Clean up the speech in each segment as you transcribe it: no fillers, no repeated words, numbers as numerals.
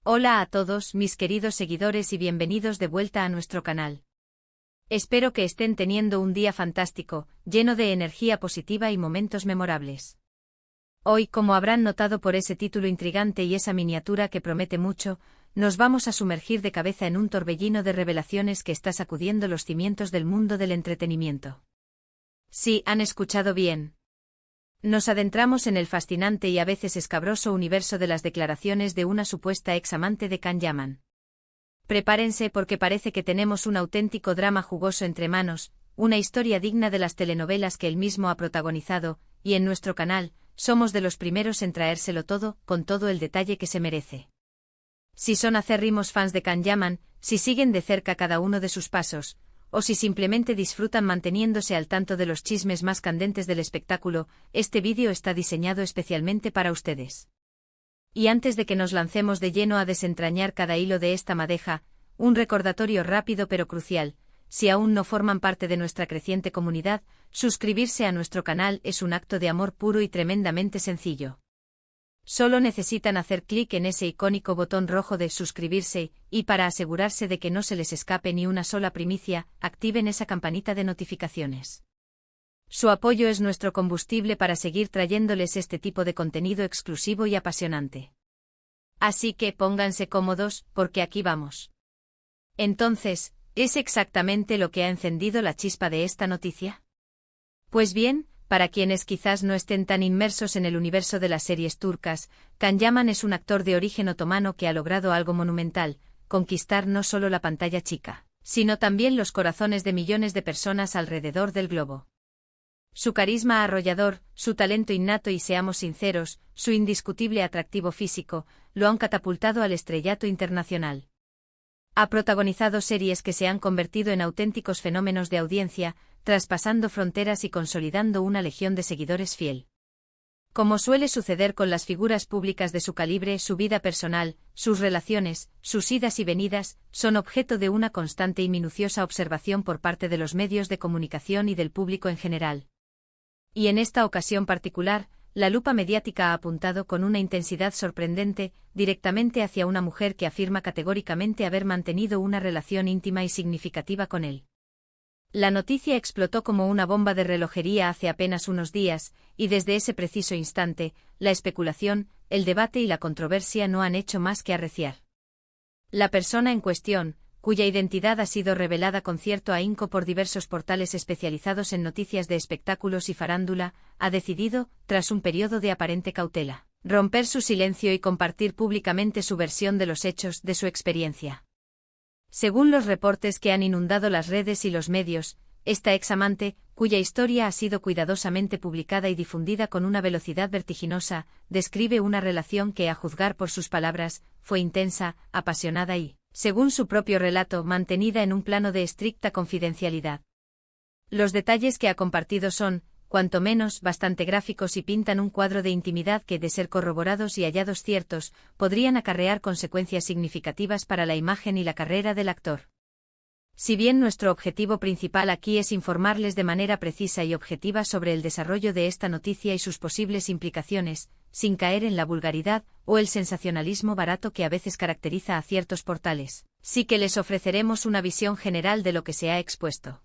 Hola a todos mis queridos seguidores y bienvenidos de vuelta a nuestro canal. Espero que estén teniendo un día fantástico, lleno de energía positiva y momentos memorables. Hoy, como habrán notado por ese título intrigante y esa miniatura que promete mucho, nos vamos a sumergir de cabeza en un torbellino de revelaciones que está sacudiendo los cimientos del mundo del entretenimiento. Sí, han escuchado bien. Nos adentramos en el fascinante y a veces escabroso universo de las declaraciones de una supuesta ex amante de Can Yaman. Prepárense porque parece que tenemos un auténtico drama jugoso entre manos, una historia digna de las telenovelas que él mismo ha protagonizado, y en nuestro canal, somos de los primeros en traérselo todo, con todo el detalle que se merece. Si son acérrimos fans de Can Yaman, si siguen de cerca cada uno de sus pasos, o si simplemente disfrutan manteniéndose al tanto de los chismes más candentes del espectáculo, este vídeo está diseñado especialmente para ustedes. Y antes de que nos lancemos de lleno a desentrañar cada hilo de esta madeja, un recordatorio rápido pero crucial: si aún no forman parte de nuestra creciente comunidad, suscribirse a nuestro canal es un acto de amor puro y tremendamente sencillo. Solo necesitan hacer clic en ese icónico botón rojo de suscribirse, y para asegurarse de que no se les escape ni una sola primicia, activen esa campanita de notificaciones. Su apoyo es nuestro combustible para seguir trayéndoles este tipo de contenido exclusivo y apasionante. Así que pónganse cómodos, porque aquí vamos. Entonces, ¿es exactamente lo que ha encendido la chispa de esta noticia? Pues bien, para quienes quizás no estén tan inmersos en el universo de las series turcas, Can Yaman es un actor de origen otomano que ha logrado algo monumental: conquistar no solo la pantalla chica, sino también los corazones de millones de personas alrededor del globo. Su carisma arrollador, su talento innato y, seamos sinceros, su indiscutible atractivo físico, lo han catapultado al estrellato internacional. Ha protagonizado series que se han convertido en auténticos fenómenos de audiencia, traspasando fronteras y consolidando una legión de seguidores fiel. Como suele suceder con las figuras públicas de su calibre, su vida personal, sus relaciones, sus idas y venidas, son objeto de una constante y minuciosa observación por parte de los medios de comunicación y del público en general. Y en esta ocasión particular, la lupa mediática ha apuntado con una intensidad sorprendente directamente hacia una mujer que afirma categóricamente haber mantenido una relación íntima y significativa con él. La noticia explotó como una bomba de relojería hace apenas unos días, y desde ese preciso instante, la especulación, el debate y la controversia no han hecho más que arreciar. La persona en cuestión, cuya identidad ha sido revelada con cierto ahínco por diversos portales especializados en noticias de espectáculos y farándula, ha decidido, tras un periodo de aparente cautela, romper su silencio y compartir públicamente su versión de los hechos, de su experiencia. Según los reportes que han inundado las redes y los medios, esta ex amante, cuya historia ha sido cuidadosamente publicada y difundida con una velocidad vertiginosa, describe una relación que, a juzgar por sus palabras, fue intensa, apasionada y, según su propio relato, mantenida en un plano de estricta confidencialidad. Los detalles que ha compartido son, cuanto menos, bastante gráficos y pintan un cuadro de intimidad que, de ser corroborados y hallados ciertos, podrían acarrear consecuencias significativas para la imagen y la carrera del actor. Si bien nuestro objetivo principal aquí es informarles de manera precisa y objetiva sobre el desarrollo de esta noticia y sus posibles implicaciones, sin caer en la vulgaridad o el sensacionalismo barato que a veces caracteriza a ciertos portales, sí que les ofreceremos una visión general de lo que se ha expuesto.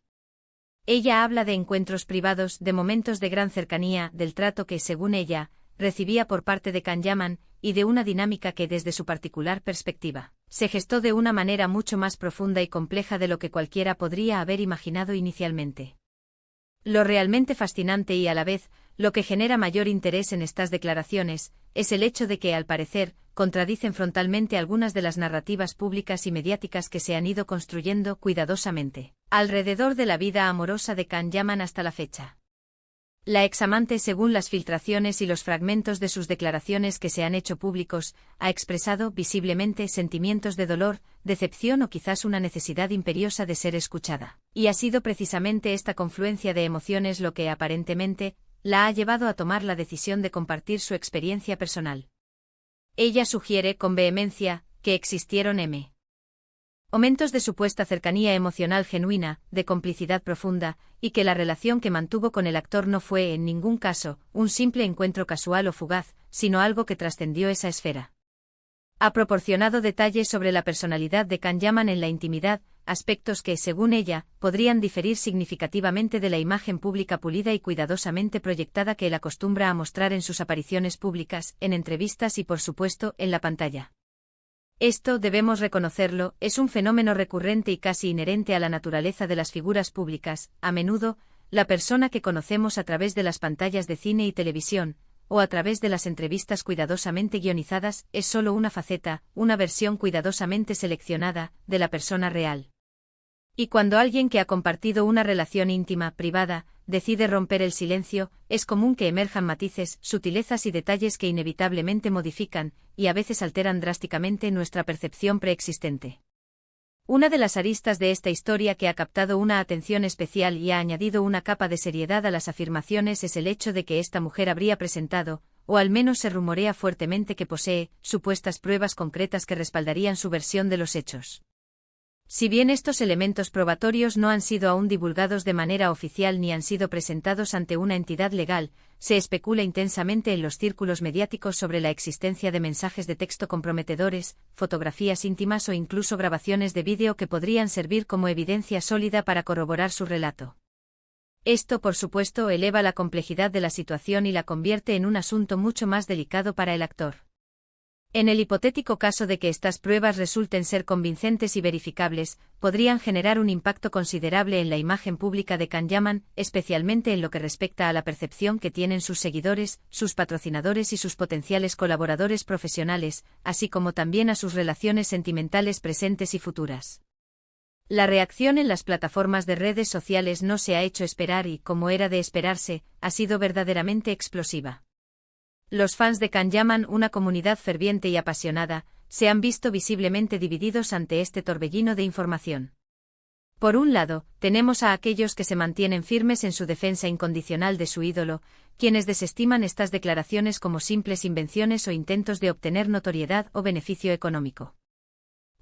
Ella habla de encuentros privados, de momentos de gran cercanía, del trato que, según ella, recibía por parte de Can Yaman, y de una dinámica que, desde su particular perspectiva, se gestó de una manera mucho más profunda y compleja de lo que cualquiera podría haber imaginado inicialmente. Lo realmente fascinante y, a la vez, lo que genera mayor interés en estas declaraciones, es el hecho de que, al parecer, contradicen frontalmente algunas de las narrativas públicas y mediáticas que se han ido construyendo cuidadosamente alrededor de la vida amorosa de Can Yaman hasta la fecha. La examante, según las filtraciones y los fragmentos de sus declaraciones que se han hecho públicos, ha expresado visiblemente sentimientos de dolor, decepción o quizás una necesidad imperiosa de ser escuchada. Y ha sido precisamente esta confluencia de emociones lo que, aparentemente, la ha llevado a tomar la decisión de compartir su experiencia personal. Ella sugiere con vehemencia que existieron momentos de supuesta cercanía emocional genuina, de complicidad profunda, y que la relación que mantuvo con el actor no fue, en ningún caso, un simple encuentro casual o fugaz, sino algo que trascendió esa esfera. Ha proporcionado detalles sobre la personalidad de Kanyaman en la intimidad, aspectos que, según ella, podrían diferir significativamente de la imagen pública pulida y cuidadosamente proyectada que él acostumbra a mostrar en sus apariciones públicas, en entrevistas y por supuesto, en la pantalla. Esto, debemos reconocerlo, es un fenómeno recurrente y casi inherente a la naturaleza de las figuras públicas. A menudo, la persona que conocemos a través de las pantallas de cine y televisión, o a través de las entrevistas cuidadosamente guionizadas, es solo una faceta, una versión cuidadosamente seleccionada, de la persona real. Y cuando alguien que ha compartido una relación íntima, privada, decide romper el silencio, es común que emerjan matices, sutilezas y detalles que inevitablemente modifican, y a veces alteran drásticamente nuestra percepción preexistente. Una de las aristas de esta historia que ha captado una atención especial y ha añadido una capa de seriedad a las afirmaciones es el hecho de que esta mujer habría presentado, o al menos se rumorea fuertemente que posee, supuestas pruebas concretas que respaldarían su versión de los hechos. Si bien estos elementos probatorios no han sido aún divulgados de manera oficial ni han sido presentados ante una entidad legal, se especula intensamente en los círculos mediáticos sobre la existencia de mensajes de texto comprometedores, fotografías íntimas o incluso grabaciones de vídeo que podrían servir como evidencia sólida para corroborar su relato. Esto, por supuesto, eleva la complejidad de la situación y la convierte en un asunto mucho más delicado para el actor. En el hipotético caso de que estas pruebas resulten ser convincentes y verificables, podrían generar un impacto considerable en la imagen pública de Kanyaman, especialmente en lo que respecta a la percepción que tienen sus seguidores, sus patrocinadores y sus potenciales colaboradores profesionales, así como también a sus relaciones sentimentales presentes y futuras. La reacción en las plataformas de redes sociales no se ha hecho esperar y, como era de esperarse, ha sido verdaderamente explosiva. Los fans de Kanyaman, una comunidad ferviente y apasionada, se han visto visiblemente divididos ante este torbellino de información. Por un lado, tenemos a aquellos que se mantienen firmes en su defensa incondicional de su ídolo, quienes desestiman estas declaraciones como simples invenciones o intentos de obtener notoriedad o beneficio económico.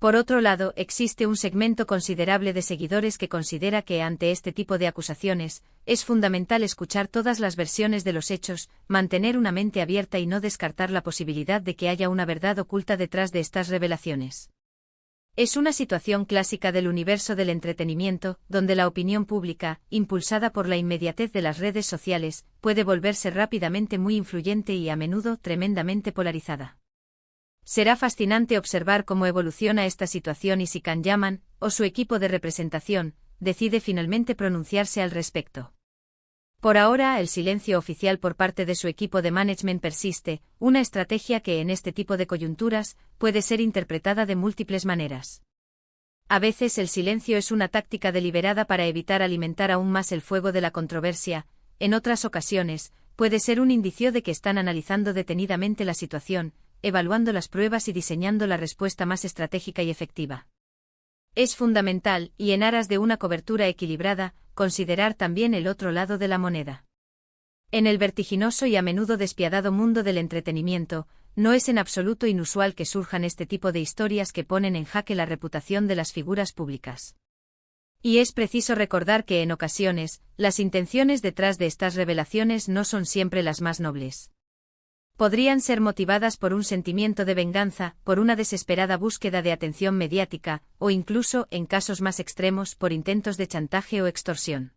Por otro lado, existe un segmento considerable de seguidores que considera que ante este tipo de acusaciones, es fundamental escuchar todas las versiones de los hechos, mantener una mente abierta y no descartar la posibilidad de que haya una verdad oculta detrás de estas revelaciones. Es una situación clásica del universo del entretenimiento, donde la opinión pública, impulsada por la inmediatez de las redes sociales, puede volverse rápidamente muy influyente y a menudo tremendamente polarizada. Será fascinante observar cómo evoluciona esta situación y si Kanyaman, o su equipo de representación, decide finalmente pronunciarse al respecto. Por ahora, el silencio oficial por parte de su equipo de management persiste, una estrategia que en este tipo de coyunturas puede ser interpretada de múltiples maneras. A veces el silencio es una táctica deliberada para evitar alimentar aún más el fuego de la controversia, en otras ocasiones, puede ser un indicio de que están analizando detenidamente la situación, evaluando las pruebas y diseñando la respuesta más estratégica y efectiva. Es fundamental, y en aras de una cobertura equilibrada, considerar también el otro lado de la moneda. En el vertiginoso y a menudo despiadado mundo del entretenimiento, no es en absoluto inusual que surjan este tipo de historias que ponen en jaque la reputación de las figuras públicas. Y es preciso recordar que en ocasiones, las intenciones detrás de estas revelaciones no son siempre las más nobles. Podrían ser motivadas por un sentimiento de venganza, por una desesperada búsqueda de atención mediática, o incluso, en casos más extremos, por intentos de chantaje o extorsión.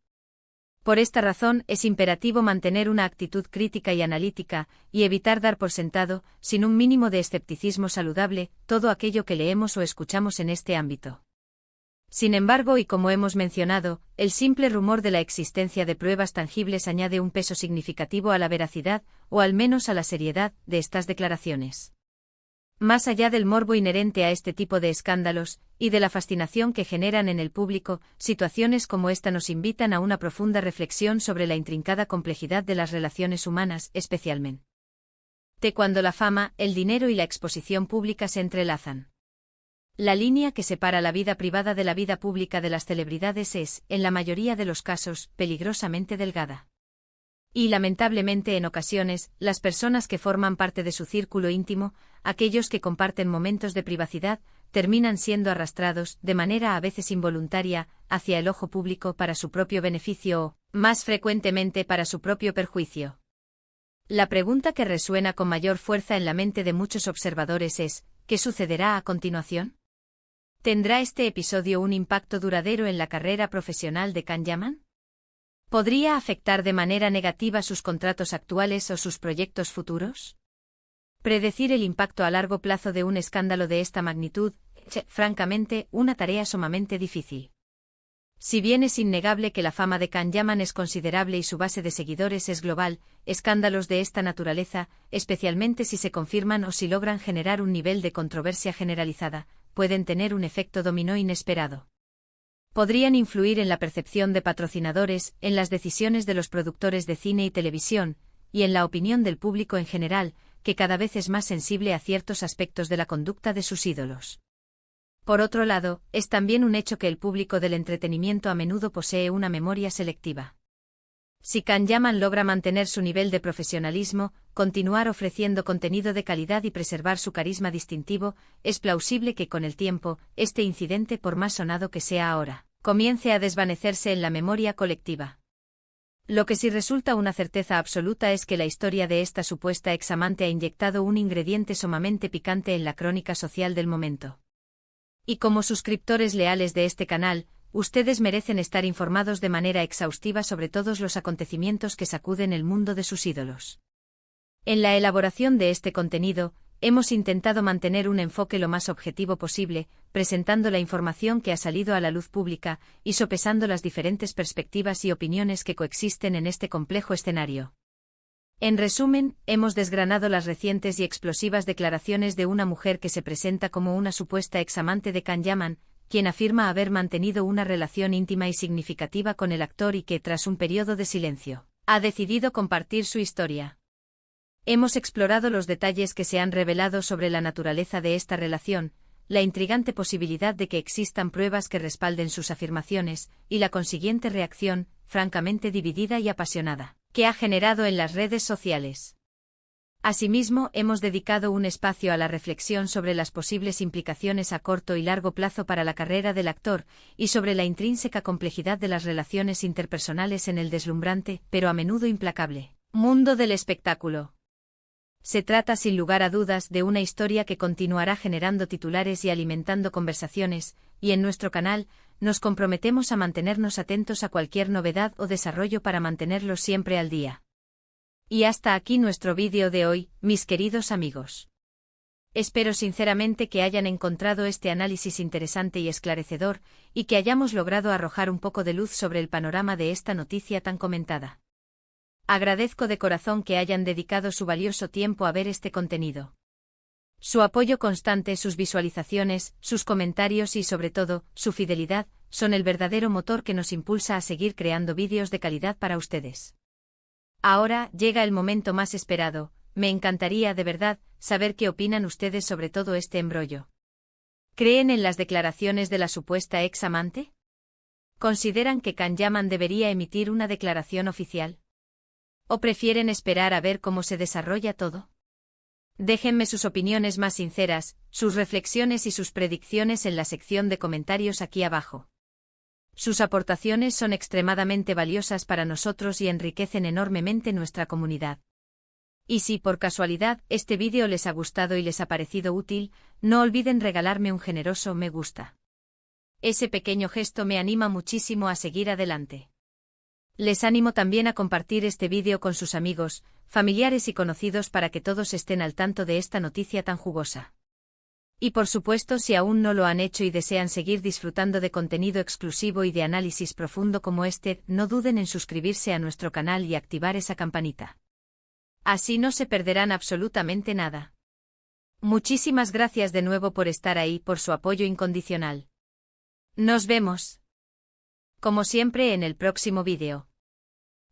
Por esta razón, es imperativo mantener una actitud crítica y analítica, y evitar dar por sentado, sin un mínimo de escepticismo saludable, todo aquello que leemos o escuchamos en este ámbito. Sin embargo, y como hemos mencionado, el simple rumor de la existencia de pruebas tangibles añade un peso significativo a la veracidad, o al menos a la seriedad, de estas declaraciones. Más allá del morbo inherente a este tipo de escándalos, y de la fascinación que generan en el público, situaciones como esta nos invitan a una profunda reflexión sobre la intrincada complejidad de las relaciones humanas, especialmente cuando la fama, el dinero y la exposición pública se entrelazan. La línea que separa la vida privada de la vida pública de las celebridades es, en la mayoría de los casos, peligrosamente delgada. Y lamentablemente en ocasiones, las personas que forman parte de su círculo íntimo, aquellos que comparten momentos de privacidad, terminan siendo arrastrados, de manera a veces involuntaria, hacia el ojo público para su propio beneficio o, más frecuentemente para su propio perjuicio. La pregunta que resuena con mayor fuerza en la mente de muchos observadores es, ¿qué sucederá a continuación? ¿Tendrá este episodio un impacto duradero en la carrera profesional de Can Yaman? ¿Podría afectar de manera negativa sus contratos actuales o sus proyectos futuros? Predecir el impacto a largo plazo de un escándalo de esta magnitud es, francamente, una tarea sumamente difícil. Si bien es innegable que la fama de Can Yaman es considerable y su base de seguidores es global, escándalos de esta naturaleza, especialmente si se confirman o si logran generar un nivel de controversia generalizada, pueden tener un efecto dominó inesperado. Podrían influir en la percepción de patrocinadores, en las decisiones de los productores de cine y televisión, y en la opinión del público en general, que cada vez es más sensible a ciertos aspectos de la conducta de sus ídolos. Por otro lado, es también un hecho que el público del entretenimiento a menudo posee una memoria selectiva. Si Can Yaman logra mantener su nivel de profesionalismo, continuar ofreciendo contenido de calidad y preservar su carisma distintivo, es plausible que con el tiempo, este incidente, por más sonado que sea ahora, comience a desvanecerse en la memoria colectiva. Lo que sí resulta una certeza absoluta es que la historia de esta supuesta examante ha inyectado un ingrediente sumamente picante en la crónica social del momento. Y como suscriptores leales de este canal, ustedes merecen estar informados de manera exhaustiva sobre todos los acontecimientos que sacuden el mundo de sus ídolos. En la elaboración de este contenido, hemos intentado mantener un enfoque lo más objetivo posible, presentando la información que ha salido a la luz pública y sopesando las diferentes perspectivas y opiniones que coexisten en este complejo escenario. En resumen, hemos desgranado las recientes y explosivas declaraciones de una mujer que se presenta como una supuesta examante de Can Yaman, quien afirma haber mantenido una relación íntima y significativa con el actor y que, tras un periodo de silencio, ha decidido compartir su historia. Hemos explorado los detalles que se han revelado sobre la naturaleza de esta relación, la intrigante posibilidad de que existan pruebas que respalden sus afirmaciones, y la consiguiente reacción, francamente dividida y apasionada, que ha generado en las redes sociales. Asimismo, hemos dedicado un espacio a la reflexión sobre las posibles implicaciones a corto y largo plazo para la carrera del actor, y sobre la intrínseca complejidad de las relaciones interpersonales en el deslumbrante, pero a menudo implacable, mundo del espectáculo. Se trata sin lugar a dudas de una historia que continuará generando titulares y alimentando conversaciones, y en nuestro canal, nos comprometemos a mantenernos atentos a cualquier novedad o desarrollo para mantenerlos siempre al día. Y hasta aquí nuestro vídeo de hoy, mis queridos amigos. Espero sinceramente que hayan encontrado este análisis interesante y esclarecedor, y que hayamos logrado arrojar un poco de luz sobre el panorama de esta noticia tan comentada. Agradezco de corazón que hayan dedicado su valioso tiempo a ver este contenido. Su apoyo constante, sus visualizaciones, sus comentarios y sobre todo, su fidelidad, son el verdadero motor que nos impulsa a seguir creando vídeos de calidad para ustedes. Ahora llega el momento más esperado, me encantaría de verdad saber qué opinan ustedes sobre todo este embrollo. ¿Creen en las declaraciones de la supuesta ex amante? ¿Consideran que Can Yaman debería emitir una declaración oficial? ¿O prefieren esperar a ver cómo se desarrolla todo? Déjenme sus opiniones más sinceras, sus reflexiones y sus predicciones en la sección de comentarios aquí abajo. Sus aportaciones son extremadamente valiosas para nosotros y enriquecen enormemente nuestra comunidad. Y si por casualidad este vídeo les ha gustado y les ha parecido útil, no olviden regalarme un generoso me gusta. Ese pequeño gesto me anima muchísimo a seguir adelante. Les animo también a compartir este vídeo con sus amigos, familiares y conocidos para que todos estén al tanto de esta noticia tan jugosa. Y por supuesto, si aún no lo han hecho y desean seguir disfrutando de contenido exclusivo y de análisis profundo como este, no duden en suscribirse a nuestro canal y activar esa campanita. Así no se perderán absolutamente nada. Muchísimas gracias de nuevo por estar ahí, por su apoyo incondicional. Nos vemos, como siempre, en el próximo vídeo.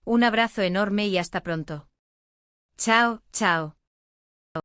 Un abrazo enorme y hasta pronto. Chao, chao.